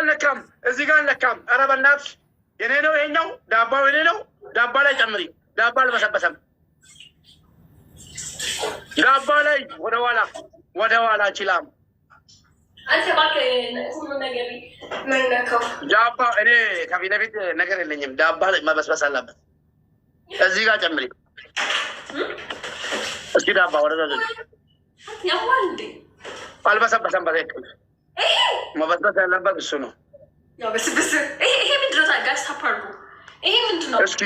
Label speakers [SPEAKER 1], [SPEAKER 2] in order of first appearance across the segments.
[SPEAKER 1] ለካም እዚህ ጋር ለካም ኧረ በእናትሽ የኔ ነው ይሄኛው ዳባው የኔ ነው ዳባ ላይ ጨምሪ ዳባ አልበሰበሰም ዳባ ላይ ወደ ኋላ ችላም
[SPEAKER 2] አንተ እባክህ ሁሉ ነገር መነካው
[SPEAKER 1] ዳባ እኔ ከፊት ለፊት ነገር የለኝም ዳባ መበስበስ አለበት እዚህ ጋር ጨምሪ እስኪ ዳባ ወደዛ
[SPEAKER 2] ያዋንዴ
[SPEAKER 1] አልበሰበሰም በትክክል መበስበስ ያለበት እሱ ነው
[SPEAKER 2] ያው በስብስ ይሄ ምንድነው ታጋስ ታፓርጉ ይሄ ምንድነው
[SPEAKER 1] እስኪ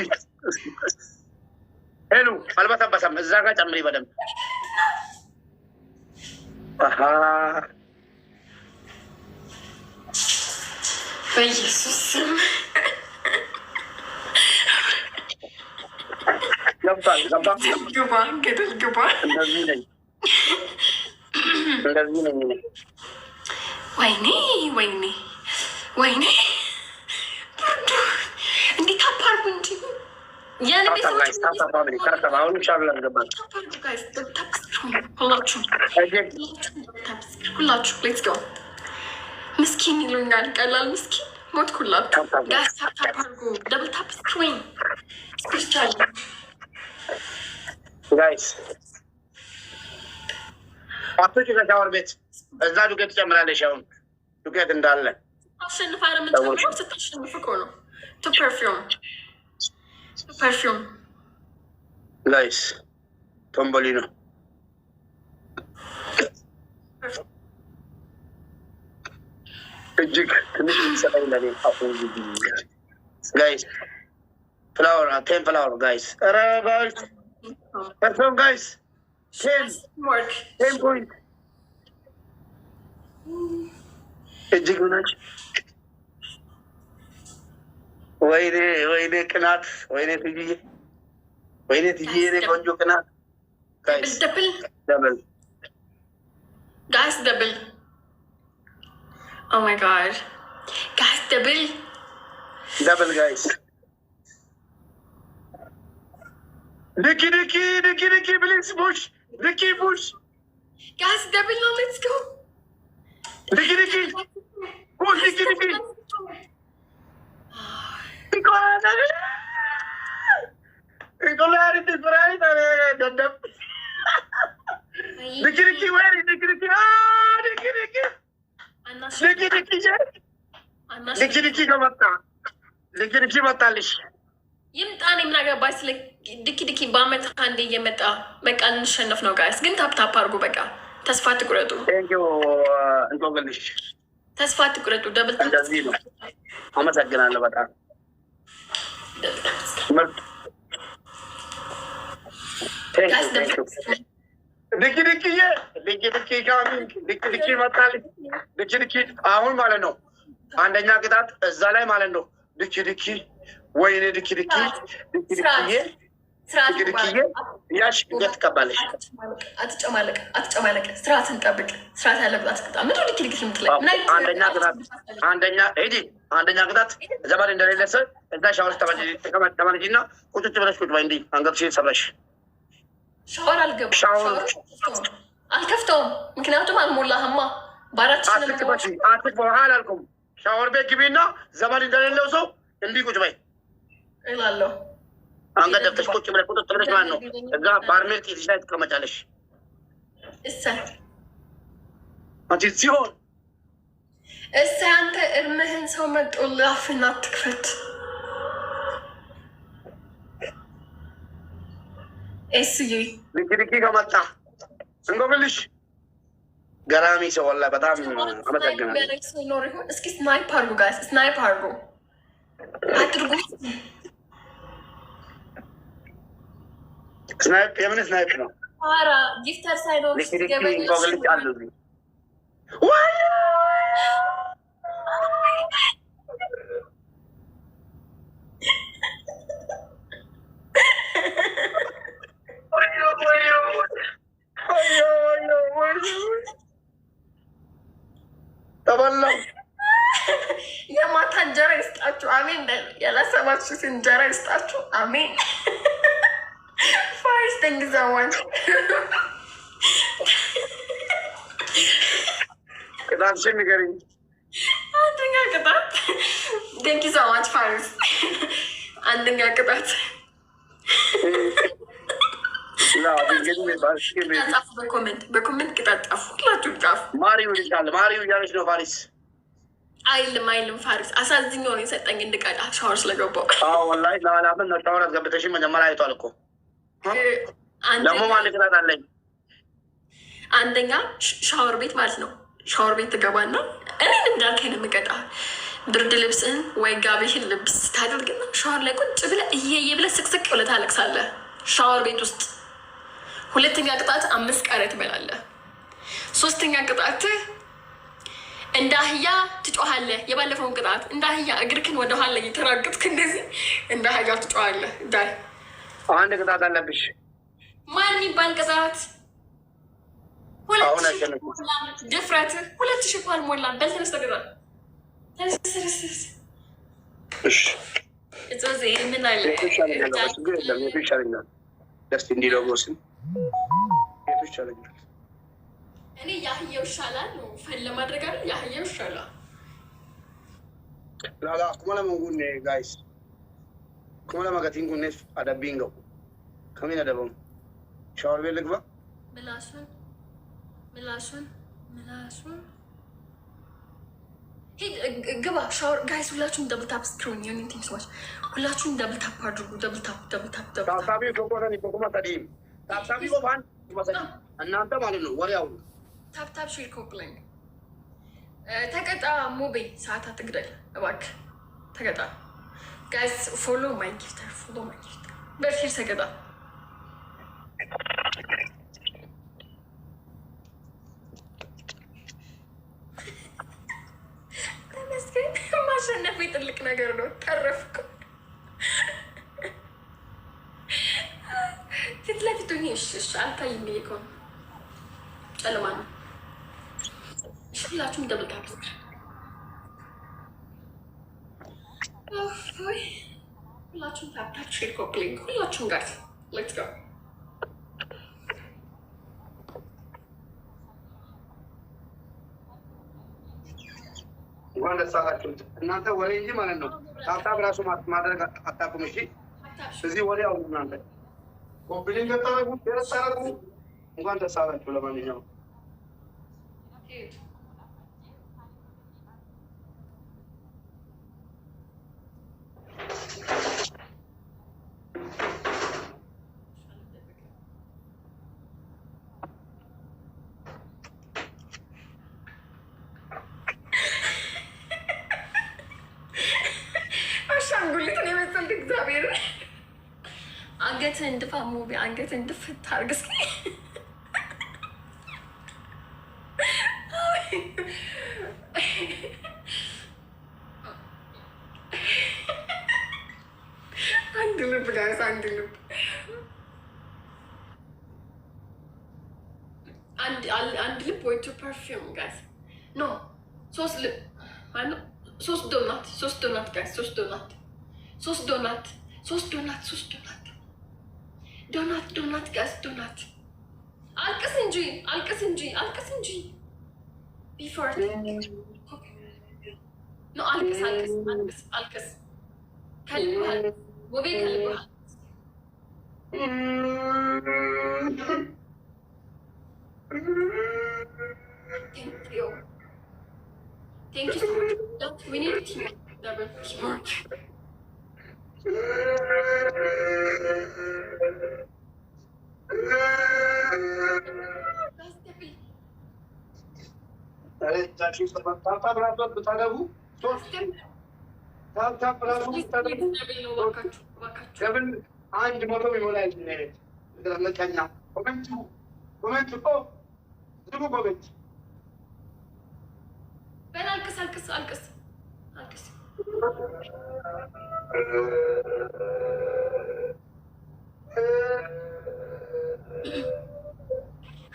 [SPEAKER 1] ሄሎ አልበሰበሰም እዛ ጋር ጨምሪ በደንብ አሃ
[SPEAKER 2] በኢየሱስ ስም ገባ ገደል ገባ
[SPEAKER 1] እንደዚህ ነኝ
[SPEAKER 2] ወይኔ ብርዱ እንዴት ታፓርጉ እንጂ ያን ቤተሰቦች ሁላችሁ ሌትስ ጎ ምስኪን ይሉኛል ቀላል ምስኪን ሞት ኩላችሁ ጋስ ታፓርጉ ደብል ታፕ ስክሪን ስፔሻል
[SPEAKER 1] ጋይስ አጥቂ ከሻወር ቤት እዛ ዱቄት ጨምራለሽ አሁን ዱቄት እንዳለ
[SPEAKER 2] አሸንፋ ረምንተው ስትሸንፍ እኮ ነው ቱ ፐርፊውም
[SPEAKER 1] ጋይስ ቶምቦሊኖ እጅግ ትንሽ ሰጠኝ ለኔ ጋይስ ፍላወር 10 ፍላወር ጋይስ ኧረ ጋይስ ፐርፊውም ጋይስ 10 ፖይንት እጅግ ናች ወይኔ ቅናት ወይኔ ትይዬ ቆንጆ ቅናት ጋይስ ደብል
[SPEAKER 2] oh my god guys double
[SPEAKER 1] guys Nikki please push Nikki push
[SPEAKER 2] guys double now let's go
[SPEAKER 1] Nikki push Nikki ልክ መጣልሽ
[SPEAKER 2] ይምጣን የምናገባች ስለ ድኪ በአመት አንዴ እየመጣ በቃ እንሸነፍ ነው ጋይስ ግን ታፕታፕ አድርጉ በቃ ተስፋ ትቁረጡ
[SPEAKER 1] እንቆቅልሽ
[SPEAKER 2] ተስፋ ትቁረጡ ደብል
[SPEAKER 1] እንደዚህ ነው አመሰግናለሁ በጣም ድኪ መጣልሽ ድኪ አሁን ማለት ነው አንደኛ ቅጣት እዛ ላይ ማለት ነው ድኪ ወይኔ ድኪ ያሽ ገት ተቀባለሽ
[SPEAKER 2] አትጨማለቅ ስርዓትን ጠብቅ ስርዓት ያለበት አስቀጣ ምንድነው ድኪ ምትለኝ
[SPEAKER 1] አንደኛ ቅጣት ዘመድ እንደሌለ ሰው እዛ ሻወር ተመለጂና ቁጭ ብለሽ ቁጭ በይ እንዲህ አንገትሽን ሰብረሽ
[SPEAKER 2] ሻወር አልከፍተውም ምክንያቱም አልሞላህማ በአራት
[SPEAKER 1] አትክበሃል አላልኩም ሻወር ቤት ግቢና ዘመድ እንደሌለው ሰው እንዲህ ቁጭ በይ
[SPEAKER 2] እላለሁ
[SPEAKER 1] አንገት ደፍተሽ ቁጭ ብለሽ ቁጭ ብለሽ ማለት ነው እዛ ባርሜል ቂጥሽ ላይ ትቀመጫለሽ አንቺ ሲሆን
[SPEAKER 2] አንተ እርምህን ሰው መጦልህ አፍህን አትክፈት እስዬ
[SPEAKER 1] ልክ ከመጣ እንጎብልሽ ገራሚ ሰው ወላሂ በጣም አመሰግናለሁ
[SPEAKER 2] እስኪ ስናይፕ አድርጉ ጋይስ ስናይፕ አድርጉ አድርጉ
[SPEAKER 1] ስናይፕ የምን ስናይፕ ነው
[SPEAKER 2] ኧረ ጊፍተር ሳይኖር
[SPEAKER 1] እንጎብልሽ አሉ ተበላው
[SPEAKER 2] የማታ እንጀራ ይስጣችሁ አሜን ያላሰባችሁት እንጀራ ይስጣችሁ አሜን ፋይስ ተንግዛዋን
[SPEAKER 1] ቅጣትሽን ንገሪኝ
[SPEAKER 2] አንተ አንደኛ ቅጣት ቴንክ ዩ ሶ ማች ፋሪስ። አንደኛ ቅጣት ጻፉ፣ በኮሜንት ቅጣት ጻፉ። ሁላችሁም ጻፉ።
[SPEAKER 1] ማሪው ይላል ማሪው እያለች ነው ፋሪስ።
[SPEAKER 2] አይልም ፋሪስ አሳዝኛው ነው የሰጠኝ እንድቀጣ ሻወር ስለገባው።
[SPEAKER 1] ወላሂ ለአላምን ነው ሻወር አስገብተሽ መጀመሪያ አይቷል እኮ ደግሞ ማለት ቅጣት አለኝ።
[SPEAKER 2] አንደኛ ሻወር ቤት ማለት ነው። ሻወር ቤት ትገባና እኔን እንዳልከኝ ነው የምቀጣ። ብርድ ልብስህን ወይ ጋቢህን ልብስ ታደርግና ሻወር ላይ ቁጭ ብለህ እየየ ብለህ ስቅስቅ ብለህ ታለቅሳለህ ሻወር ቤት ውስጥ። ሁለተኛ ቅጣት 5 ቃሪያ ትበላለህ። ሶስተኛ ቅጣት እንደ አህያ ትጮሃለህ። የባለፈውን ቅጣት እንደ አህያ እግርክን ወደኋላ እየተራገጥክ እንደዚህ እንደ አህያ ትጮሃለህ። ዳይ
[SPEAKER 1] አንድ ቅጣት አለብሽ።
[SPEAKER 2] ማን ይባል ቅጣት? ድፍረት 2000 እኮ አልሞላም። በል ተነስ ተገዛ ምን አለ
[SPEAKER 1] ይሻለኛል። ደስ እንዲለጎስም ይሻለኛል።
[SPEAKER 2] እኔ ያህየው ይሻላል ነው ፈን ለማድረግ አለ ያህየው ይሻላል።
[SPEAKER 1] ላላ ኩማላ መንጉን ጋይስ ኩማላ ማጋቲን ኩነፍ አዳቢንገው ከምን አደበም ሻወር ቤት ልግባ። ምላሱን
[SPEAKER 2] ሂድ ግባ ሻወር ጋይስ። ሁላችሁም ደብል ታፕ ስክሪን ዩኒቲንግ ሰዎች ሁላችሁም ደብል ታፕ አድርጉ። ደብል ታፕ
[SPEAKER 1] ታፕ ኮኮታኒ ኮኮማ ታዲም ታፕ ኮፋን እናንተ ማለት ነው ወሬው
[SPEAKER 2] ታፕ ሼር ኮፕሊንግ ተቀጣ። ሞቤ ሰዓት አትግደል እባክህ ተቀጣ። ጋይስ ፎሎ ማይ ጊፍተር በርሂር ተቀጣ። ማሸነፍ ትልቅ ነገር ነው። ተረፍኩ። ፊት ለፊቱ እሺ አልታይም እኮ ጨለማ ነው። ሁላችሁም ደብል ታፕ ሁላችሁም ታፕ ሼር ኮፕሊንግ ሁላችሁም ጋር ሌትስ ጎ።
[SPEAKER 1] እንኳን ደስ አላችሁ እናንተ ወሬ እንጂ ማለት ነው። ታፕታፕ ራሱ ማድረግ አታውቁም። እሺ እዚህ ወሬ አሁን እናንተ ኮምፕሊንግ ገጣረጉ ተረሳረጉ። እንኳን ደስ አላችሁ። ለማንኛውም
[SPEAKER 2] አሻንጉሊትን የመሰልክ እግዚአብሔር አንገትህን ድፋ። ሙቢ አንገትህን ድፍት አድርግ እስኪ። አንድ ልብ ጋይስ፣ አንድ ልብ አንድ ልብ ወይ ቱ ፐርፊውም ጋይስ። ኖ 3 ልብ ማለት 3 ዶናት ጋይስ፣ 3 ዶናት ጋይስ፣ ዶናት። አልቅስ እንጂ ቢፎር ኖ አልቅስ ከልብሃል ወቤ ከልብሃል። Thank you so much. We need a team. Double smart. አልቅስ።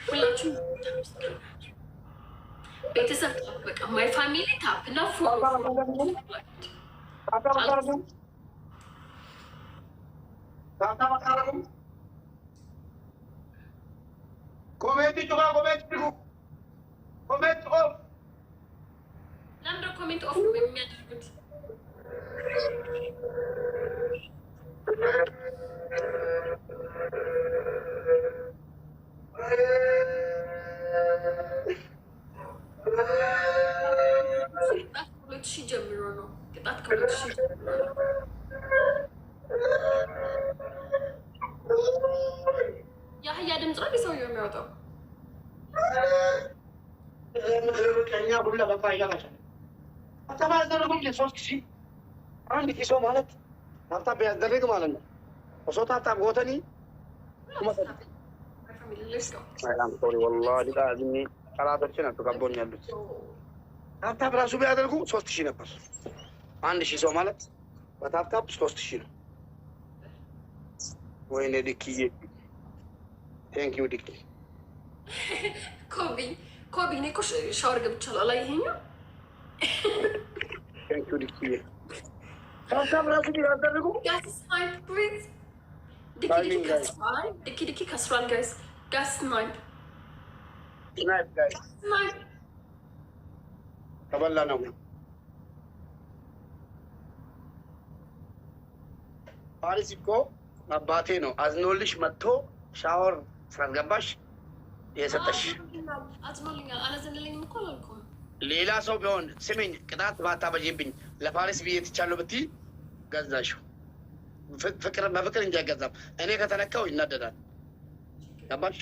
[SPEAKER 2] ሁላችሁም ቤተሰብ በቃ ማይ ፋሚሊ ታፕ እና ኮሜንት ኮሜንት ኦፍ ነው የሚያደርጉት። ከሁለት ሺህ ጀምሮ ነው ቅጣት ከሁለት ሺህ የአህያ ድምፅ ነው ሰውየው የሚያወጣው።
[SPEAKER 1] ምድርቀኛ ሁላ በቃ ይገባሻል። አተባዘረጉም 3000 አንድ ኪሶ ማለት ታብታብ ያደረግ ማለት ነው። እሶ ታብታብ ጎተኒ ሰላም ሶሪ ወላሂ ላዚም ቀላቶችን አትቀቦኝ ያሉት ታብታብ ራሱ ቢያደርጉ 3000 ነበር። 1000 ሰው ማለት በታብታብ 3000 ነው። ወይኔ ድክዬ ቴንክ ዩ ዲክ
[SPEAKER 2] ኮቢ እኔ እኮ ሻወር ገብቻለሁ። አላየኸኝም?
[SPEAKER 1] ቴንክ ዩ ዲክ ታብታብ ራሱ ቢያደርጉ
[SPEAKER 2] ዲኪ ከስሯል ጋይስ። ጋስ ስናይፕ
[SPEAKER 1] ጋይስ ተበላ ነው። ፓሪስ እኮ አባቴ ነው አዝኖልሽ መጥቶ ሻወር ስላልገባሽ የሰጠሽ።
[SPEAKER 2] አዝኖልኛል። አላዘነለኝም እኮ አላልኩም።
[SPEAKER 1] ሌላ ሰው ቢሆን ስሚኝ፣ ቅጣት ባታበጂብኝ ለፓሪስ ብዬ ትቻለሁ ብትይ ገዛሽው። ፍቅር በፍቅር እንጂ አይገዛም። እኔ ከተነካው ይናደዳል። ገባሽ?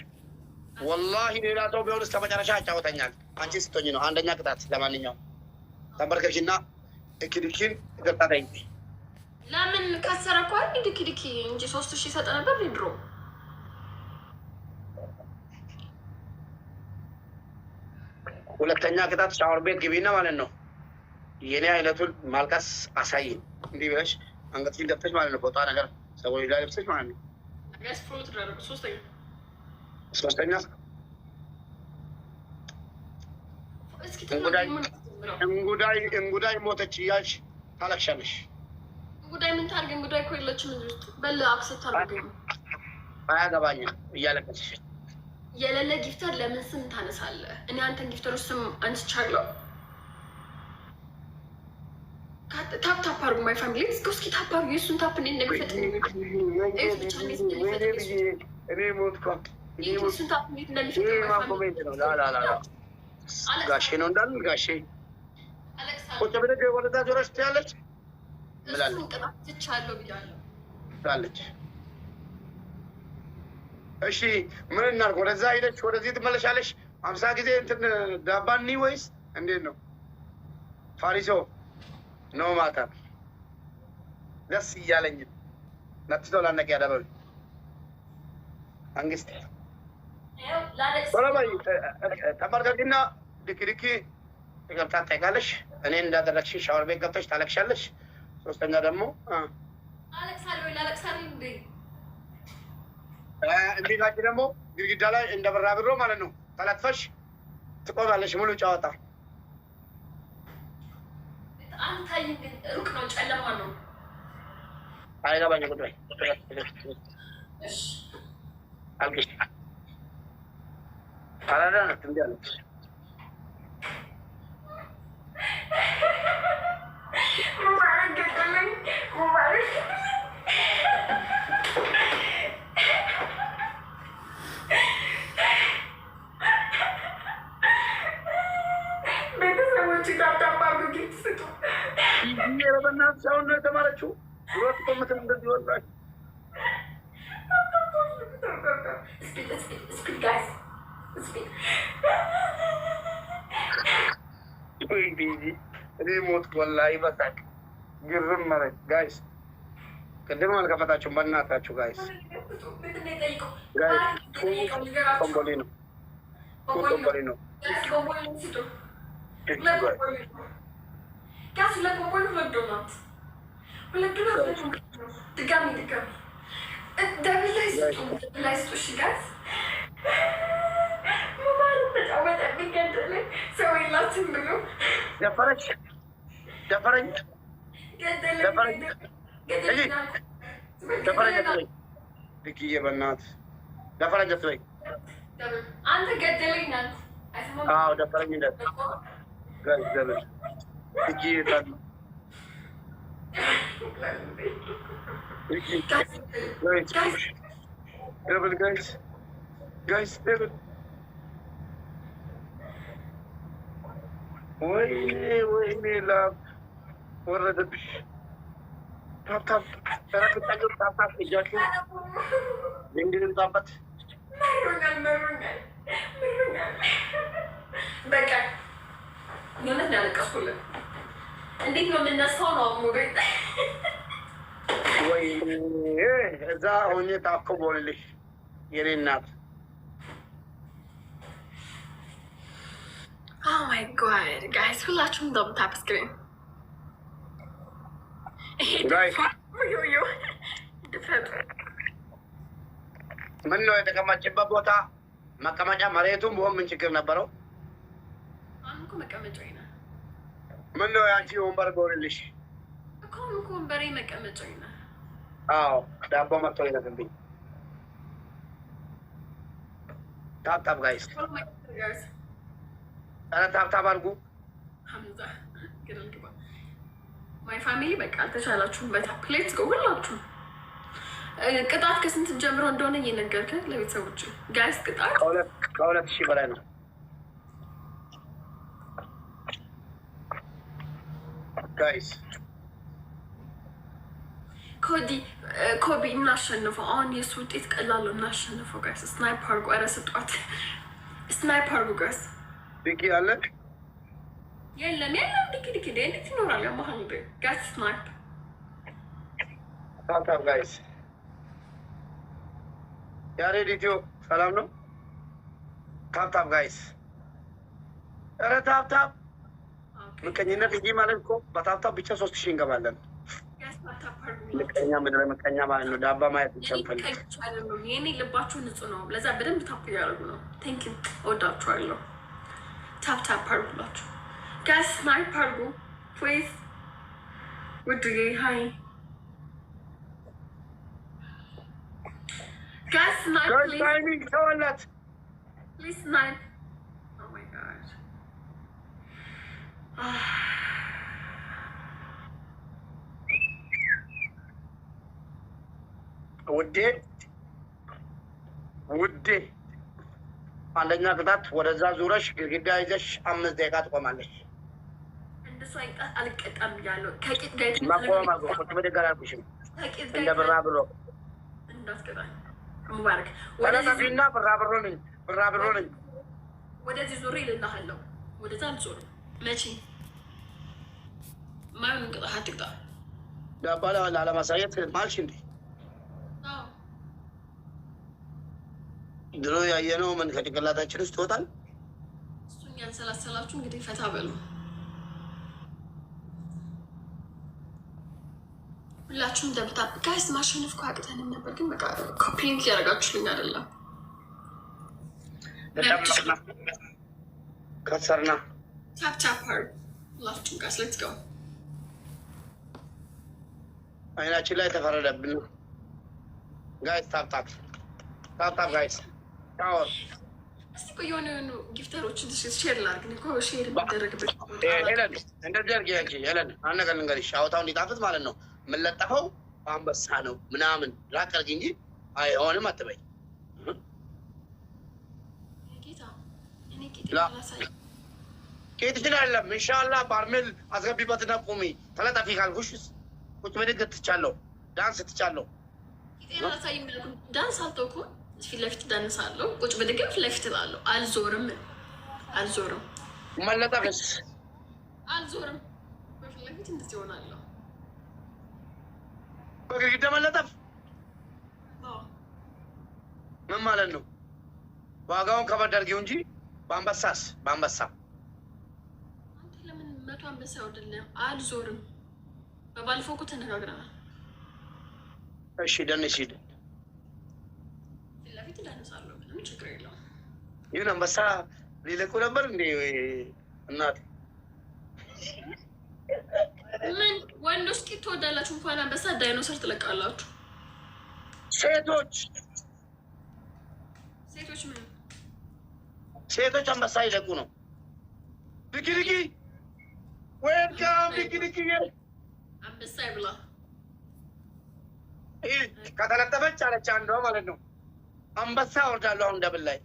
[SPEAKER 1] ወላሂ ሌላ ሰው ቢሆን እስከ መጨረሻ ያጫወተኛል። አንቺ ስትሆኝ ነው አንደኛ ቅጣት። ለማንኛውም ተንበርከሽና ድኪድኪን ይቅርታ ጠይቂ።
[SPEAKER 2] ለምን ካሰረ እኮ አይደል ድኪ እንጂ 3000 ሰጠ ነበር ድሮ።
[SPEAKER 1] ሁለተኛ ቅጣት ሻወር ቤት ግቢና ማለት ነው የኔ አይነቱን ማልቀስ አሳይኝ። እንዲህ ብለሽ አንገትሽን ደፍተሽ ማለት ነው ፎጣ ነገር ሰዎች ላይ ለብሰሽ ማለት ነው። ሶስተኛ እንጉዳይ ሞተች እያልሽ ታለቅሻለሽ።
[SPEAKER 2] እንጉዳይ ምን ታርግ? እንጉዳይ እኮ የለችም እዚህ ውስጥ። በል አክሰፕት አድርገኝ።
[SPEAKER 1] አያገባኝም እያለቀስሽ
[SPEAKER 2] የሌለ ጊፍተር ለምን ስም ታነሳለህ? እኔ አንተን ጊፍተሮች ስም አንስቻለሁ። ታፕ ታፕ አድርጉ ማይ ፋሚሊ። እስኪ ታፕ አድርጉ። የእሱን ታፕ እኔ እንደሚፈጥ እኔ ሞትኳ። የእሱን ታፕ እንዴት እንደሚፈጥ
[SPEAKER 1] ጋሼ ነው እንዳሉ ጋሼ ቁጭ ብለህ ወደዛ ዞረሽ ትያለች
[SPEAKER 2] እሱን ቅጣት ትቻለሁ ብያለሁ
[SPEAKER 1] ትላለች። እሺ ምን እናድርግ? ወደዛ ሄደች ወደዚህ ትመለሻለሽ። 50 ጊዜ እንትን ዳባኒ ወይስ እንዴት ነው? ፋሪሶ ነው ማታ ደስ እያለኝ ነትቶ ላነቅ ያደበል አንግስት ተመርቀቂና ድክድኪ ገብታ ታይቃለሽ። እኔ እንዳደረግሽ ሻወር ቤት ገብተሽ ታለቅሻለሽ። ሶስተኛ ደግሞ እንዴታች ደግሞ ግድግዳ ላይ እንደ በራብሮ ማለት ነው ተለጥፈሽ ትቆማለሽ። ሙሉ ጨዋታ
[SPEAKER 2] ሩቅ ነው፣ ጨለማ ነው።
[SPEAKER 1] አይገባኝ ጉዳይ አልቅሽ አላዳነት እንዲ አለች። በናት ሰውን ነው የተማረችው። ሁለት ቆምት እንደዚህ ወላች እኔ ሞት ወላሂ በሳቅ ግርም መረች። ጋይስ ቅድም አልከፈታችሁም በእናታችሁ ጋይስ። ቆምቦሌ ነው ቆምቦሌ ነው።
[SPEAKER 2] ጋስ ለቆቆሉ ወዶናት ሁለቱን ድጋሚ ደብል ላይ ስጡሽ ጋስ ሙባረክ ተጫወተ ቢገደል ሰው የላትም ብሎ
[SPEAKER 1] ደፈረች ደፈረኝ ደፈረኝ ድክዬ በእናት ደፈረኝ ደፍረኝ
[SPEAKER 2] አንተ ገደለኝ ናት።
[SPEAKER 1] አዎ ደፈረኝ እንደ ጋይስ ደብል ወይኔ ላብ ወረደብሽ። ታፕታፕ ተረክታችሁ ታፕታፕ እጃችሁ ድንግልን ጣበት።
[SPEAKER 2] በቃ የሆነት ያለቀስኩልን እንዴት ነው የምነሳው? ነው አሞ
[SPEAKER 1] ወይ እዛ ሆኜ ታኮቦልልሽ የኔ እናት።
[SPEAKER 2] ኦ ማይ ጋድ ጋይስ ሁላችሁም ደም ታፕ ስክሪን
[SPEAKER 1] ምን ነው የተቀመጭበት ቦታ መቀመጫ መሬቱም ቢሆን ምን ችግር ነበረው?
[SPEAKER 2] አሁን እኮ መቀመጫዬ ነው።
[SPEAKER 1] ምን ነው ያንቺ ወንበር ጎልልሽ
[SPEAKER 2] እኮ ወንበሬ መቀመጫዬ ነው።
[SPEAKER 1] አዎ ዳቦ መጥቶ ይነግብኝ። ታፕታፕ ጋይስ ታፕታፕ አድርጉ።
[SPEAKER 2] ሐምዛ ገደል ግባ። ማይ ፋሚሊ በቃ አልተቻላችሁም። በታፕ ሌትስ ጎ ሁላችሁም። ቅጣት ከስንት ጀምሮ እንደሆነ እየነገርከን ለቤተሰቦች ጋይስ ቅጣት
[SPEAKER 1] ከ2,000 በላይ ነው ጋይስ። ኮቢ እናሸንፈው። አሁን የሱ ውጤት ቀላሉ እናሸንፈው ጋይስ። ስናይፕ አርጉ። ኧረ ስጧት ስናይፕ አርጉ ጋይስ። ዲኪ አለ
[SPEAKER 2] የለም ዲኪ እንዴት ይኖራል? ያማሃል ጋይስ ስናይፕ
[SPEAKER 1] ታፕታፕ ጋይስ። ያሬድ ኢትዮ ሰላም ነው? ታፕታፕ ጋይስ። ኧረ ታፕታፕ ምቀኝነት እንጂ ማለት እኮ በታፕታፕ ብቻ 3,000 እንገባለን። ምቀኛ ምድረ ምቀኛ ማለት ነው። ዳባ ማየት ይቻላል።
[SPEAKER 2] የኔ ልባችሁ ንጹህ ነው። ለዛ በደንብ ታፕ እያደረጉ ነው። ቴንክ ዩ እወዳችኋለሁ። ታፕታፕ አድርጉላችሁ ጋይስ። ስናይፕ አድርጉ ፕሊዝ። ውድዬ ሀይ guys, snipe, please.
[SPEAKER 1] Timing, toilet.
[SPEAKER 2] Please snipe. Oh my god. ውዴ አንደኛ ቅጣት ወደዛ ዙረሽ ግድግዳ ይዘሽ 5 ደቂቃ ትቆማለሽ። እንደሱ አይጣት አልቀጣም ያለው ከቂጥ ጋር
[SPEAKER 1] ማቆማ ቁጥ በደጋር አልኩሽም። እንደ ብራብሮ
[SPEAKER 2] እንዳትቀጣኝ ሙባረክ።
[SPEAKER 1] ወደዚህና ብራብሮ ነኝ
[SPEAKER 2] ወደዚህ ዙሬ ልልሃለሁ። ወደዛ አልዞርም። መቼ ማን ቅጣት አትቅጣ
[SPEAKER 1] ዳባላ ላለማሳየት ማልሽ እንዴ? ድሮ ያየነው ምን ከጭንቅላታችን ውስጥ ይወጣል።
[SPEAKER 2] እሱን ያንሰላሰላችሁ እንግዲህ ፈታ በሉ ሁላችሁም። ደብታ ጋይስ ማሸነፍ እኮ አቅተንም ነበር፣ ግን በቃ ኮፒንግ ያደረጋችሁልኝ አይደለም።
[SPEAKER 1] ከሰርና
[SPEAKER 2] ታፕታፕ ሁላችሁም ጋይስ ሌትስ ጎ።
[SPEAKER 1] አይናችን ላይ ተፈረደብን ጋይስ። ታፕታፕ ጋይስ።
[SPEAKER 2] እስቲ ቆይ የሆነ ጊፍተሮችን ሼር ላድርግ እኮ ሼር የሚደረግበት
[SPEAKER 1] ሄለን እንደዚህ አድርጊ። ያንቺ ሄለን አንድ ነገር ልንገርሽ፣ አውታው እንዲጣፍጥ ማለት ነው የምንለጠፈው አንበሳ ነው ምናምን ራቅ አድርጊ እንጂ አይሆንም አትበይ። ጌትሽን አይደለም ኢንሻላህ ባርሜል አስገቢበትና ቁሚ። ተለጣፊ ካልኩሽ ቁጭ ብድግ ትቻለሁ፣ ዳንስ ትቻለሁ።
[SPEAKER 2] ዳንስ አልተውኩም። ፊት ለፊት ዳንሳለሁ፣ ቁጭ ብድግ ፊት ለፊት እላለሁ። አልዞርም
[SPEAKER 1] መለጠፍስ
[SPEAKER 2] አልዞርም። በፊት ለፊት እንደዚህ ሆናለሁ።
[SPEAKER 1] በግድግዳ መለጠፍ ምን ማለት ነው? ዋጋውን ከበድ አድርጊው እንጂ በአንበሳስ በአንበሳ
[SPEAKER 2] አንተ ለምን 100 አንበሳ አይደለም? አልዞርም። በባለፈው እኮ ተነጋግረናል።
[SPEAKER 1] እሺ ደንሽ ሂድ።
[SPEAKER 2] ፊት ለፊት ዳንሳለሁ፣ ምንም ችግር የለውም።
[SPEAKER 1] ይሁን አንበሳ ሊለቁ ነበር እንዴ እናት?
[SPEAKER 2] ምን ወንዶች ቂት ትወዳላችሁ? እንኳን አንበሳ ዳይኖሰር ትለቃላችሁ።
[SPEAKER 1] ሴቶች አንበሳ ይለቁ ነው። ልቂ ዌልካም ድግድግ
[SPEAKER 2] አንበሳ ይብላ
[SPEAKER 1] ከተለጠፈች አለች አንዷ ማለት ነው። አንበሳ ወርዳለሁ አሁን ደብል ላይ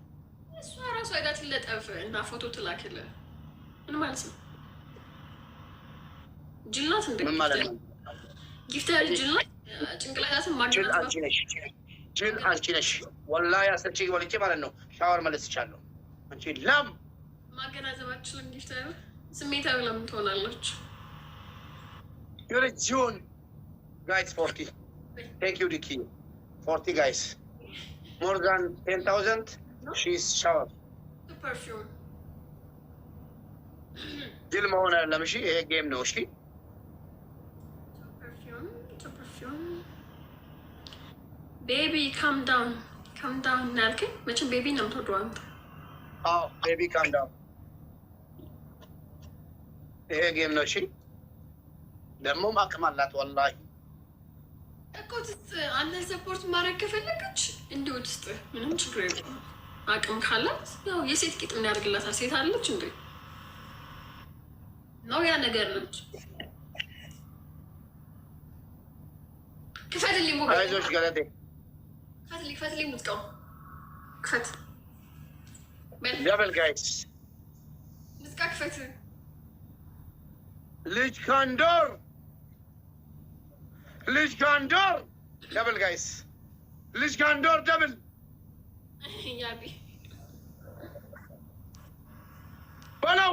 [SPEAKER 2] እሷ ራሷ ሄዳ ትለጠፍ እና ፎቶ ትላክልህ። ምን ማለት ነው? ጅል ናት እንደ
[SPEAKER 1] ምን ማለት ነው?
[SPEAKER 2] ጊፍተር ጅል ናት። ጭንቅላታትን ማግኘት
[SPEAKER 1] ጅል አንቺ ነሽ። ወላሂ አስርቼ ወልቼ ማለት ነው ሻወር መልስቻለሁ። አንቺ ለም
[SPEAKER 2] ማገናዘባችሁን ጊፍተር ስሜታዊ ለምን ትሆናለች?
[SPEAKER 1] You're a June. Guys, 40. Thank you, Dicky. 40 guys. More than 10,000. She's shower.
[SPEAKER 2] The perfume.
[SPEAKER 1] Jill Mahona, Lamishi, a game no she.
[SPEAKER 2] The perfume. Baby, calm down. Calm down, Nalke. Mention baby number one.
[SPEAKER 1] Oh, baby, calm down. A game no she. ደግሞ አቅም አላት ወላሂ
[SPEAKER 2] እኮ አንተ ሰፖርት ማድረግ ከፈለገች እንዲሁ ውስጥ ምንም ችግር የለም። አቅም ካላት ያው የሴት ቂጥ ምን ያደርግላታል? ሴት አለች እንዴ ነው ያ ነገር ነች። ክፈትልኝ ሞባይል
[SPEAKER 1] አይዞሽ ገለቴ
[SPEAKER 2] ክፈትልኝ ሙዚቃው ክፈት
[SPEAKER 1] ደብል ጋይስ
[SPEAKER 2] ሙዚቃ ክፈት
[SPEAKER 1] ልጅ ካንዶር ልጅ ካንዶር ደብል ጋይስ ልጅ ካንዶር ደብል
[SPEAKER 2] ያቢ
[SPEAKER 1] በለው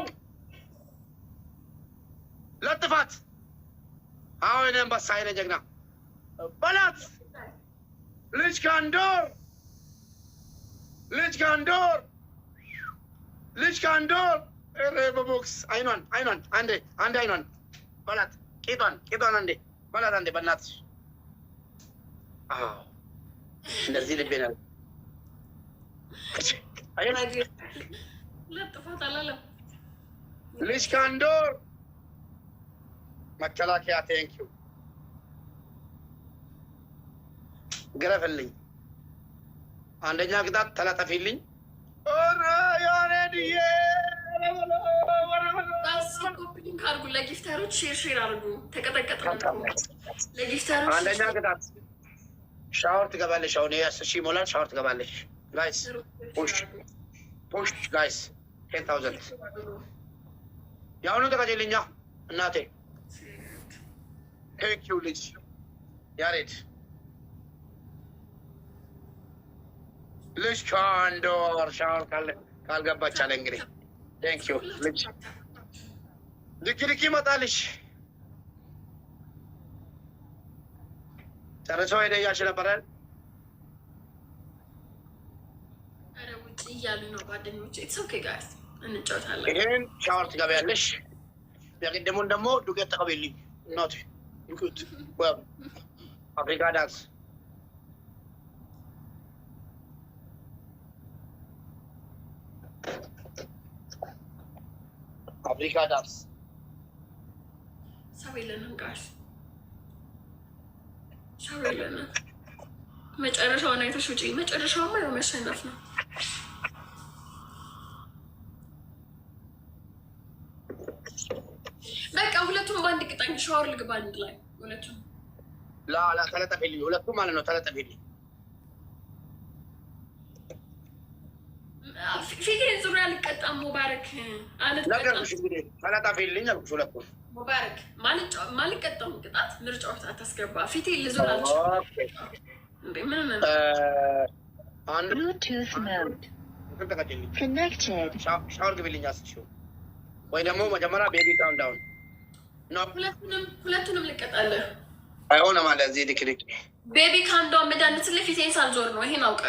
[SPEAKER 1] ለጥፋት አሁን አንበሳ አይነ ጀግና በላት ልጅ ካንዶር ልጅ ካንዶር ልጅ ካንዶር በቦክስ አይኗን አንዴ አይኗን በላት ቂጧን አንዴ በላት አንዴ በእናትሽ። አዎ እንደዚህ ልቤ ነው።
[SPEAKER 2] ለጥፋት አላለም
[SPEAKER 1] ልጅ ካንዶር መከላከያ ቴንኪው ግረፍልኝ። አንደኛ ቅጣት ተለጠፊልኝ። ኦራ ያሬድዬ
[SPEAKER 2] አርጉ ለጊፍተሮች ሼር አርጉ። ተቀጠቀጠ ለጊፍተሮች
[SPEAKER 1] አንደኛ ቅጣት ሻወር ትገባለሽ። አሁን 10 ሺህ ሞላል። ሻወር ትገባለሽ። ጋይስ ፑሽ ጋይስ 10,000 ያሁኑ ተቀጭልኛ እናቴ ቴንኪው ልጅ ያሬድ ልጅ ካንዶር ሻወር ካልገባች አለ እንግዲህ ቴንኪው ልጅ ልክ ይመጣልሽ። ጨረሰው ሄደ እያልሽ ነበረ።
[SPEAKER 2] ኧረ ውጭ እያሉ ነው ጓደኞቼ። ኢትስ ኦኬ ጋይስ እንጫወታለን።
[SPEAKER 1] ይሄን ሻወር ትገቢያለሽ። የቅድሙን ደግሞ ዱቄት ተቀበይልኝ እናቴ። ዱቄት አፍሪካ ዳንስ አፍሪካ ዳንስ
[SPEAKER 2] ሰው የለንም ጋይስ ሰው የለንም። መጨረሻውን አይተሽ ውጪ። መጨረሻውማ ያው መሸነፍ ነው። በቃ ሁለቱም በአንድ ቅጣኝ። ሻወር ልግባ አንድ ላይ ሁለቱም
[SPEAKER 1] ላ ተለጠፊልኝ። ሁለቱም ማለት ነው ተለጠፊልኝ።
[SPEAKER 2] ፊቴን ዙሪያ ልቀጣም። ሙባረክ
[SPEAKER 1] ነገርኩሽ እንግዲህ ተለጠፊልኝ አልኩሽ። ሁለቱም
[SPEAKER 2] ሙባረክ ማልቀጣም ቅጣት ምርጫው አታስገባ። ፊቴ ልዙር አልችልም እንዴ ምን ነው
[SPEAKER 1] አንድ
[SPEAKER 3] Bluetooth mode connected.
[SPEAKER 1] ሻወር ግቢልኝ አስችው ወይ ደግሞ መጀመሪያ ቤቢ ካም ዳውን ነው።
[SPEAKER 2] ሁለቱንም ልቀጣለህ።
[SPEAKER 1] አይሆንም አለ እዚህ ድክድክ
[SPEAKER 2] ቤቢ ካም ዳውን መድኃኒት ለፊቴን ሳልዞር ነው። ይሄን አውቀ